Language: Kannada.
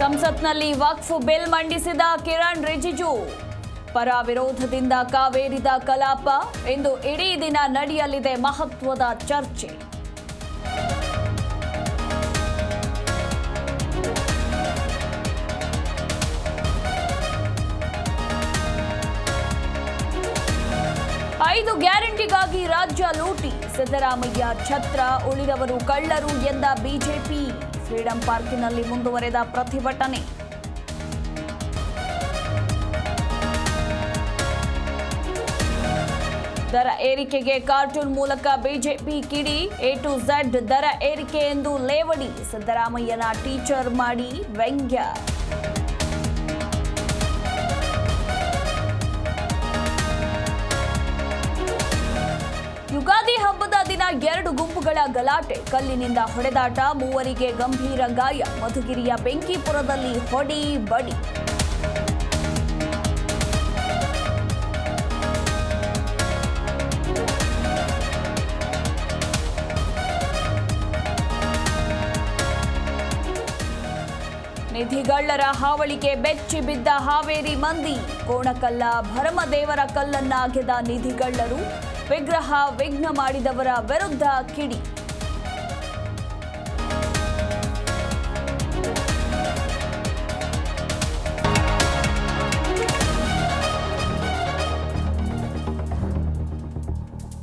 ಸಂಸತ್ನಲ್ಲಿ ವಕ್ಫ್ ಬಿಲ್ ಮಂಡಿಸಿದ ಕಿರಣ್ ರಿಜಿಜು. ಪರ ವಿರೋಧದಿಂದ ಕಾವೇರಿದ ಕಲಾಪ. ಇಂದು ಇಡೀ ದಿನ ನಡೆಯಲಿದೆ ಮಹತ್ವದ ಚರ್ಚೆ. ಐದು ಗ್ಯಾರಂಟಿಗಾಗಿ ರಾಜ್ಯ ಲೂಟಿ. ಸಿದ್ದರಾಮಯ್ಯ ಛತ್ರ, ಉಳಿದವರು ಕಳ್ಳರು ಎಂದ ಬಿಜೆಪಿ. ಫ್ರೀಡಂ ಪಾರ್ಕಿನಲ್ಲಿ ಮುಂದುವರೆದ ಪ್ರತಿಭಟನೆ. ದರ ಏರಿಕೆಗೆ ಕಾರ್ಟೂನ್ ಮೂಲಕ ಬಿಜೆಪಿ ಕಿಡಿ. ಎ ಟು ಝೆಡ್ ದರ ಏರಿಕೆ ಎಂದು ಲೇವಡಿ. ಸಿದ್ದರಾಮಯ್ಯನ ಟೀಚರ್ ಮಾಡಿ ವ್ಯಂಗ್ಯ. ಯುಗಾದಿ ಹಬ್ಬದ ದಿನ ಎರಡು ಗುಂಪುಗಳ ಗಲಾಟೆ. ಕಲ್ಲಿನಿಂದ ಹೊಡೆದಾಟ, ಮೂವರಿಗೆ ಗಂಭೀರ ಗಾಯ. ಮಧುಗಿರಿಯ ಬೆಂಕಿಪುರದಲ್ಲಿ ಹೊಡಿ ಬಡಿ. ನಿಧಿಗಳ್ಳರ ಹಾವಳಿಗೆ ಬೆಚ್ಚಿ ಬಿದ್ದ ಹಾವೇರಿ ಮಂದಿ. ಕೋಣಕಲ್ಲ, ಭರಮದೇವರ ಕಲ್ಲನ್ನ ಅಗೆದ ನಿಧಿಗಳ್ಳರು. ವಿಗ್ರಹ ವಿಘ್ನ ಮಾಡಿದವರ ವಿರುದ್ಧ ಕಿಡಿ.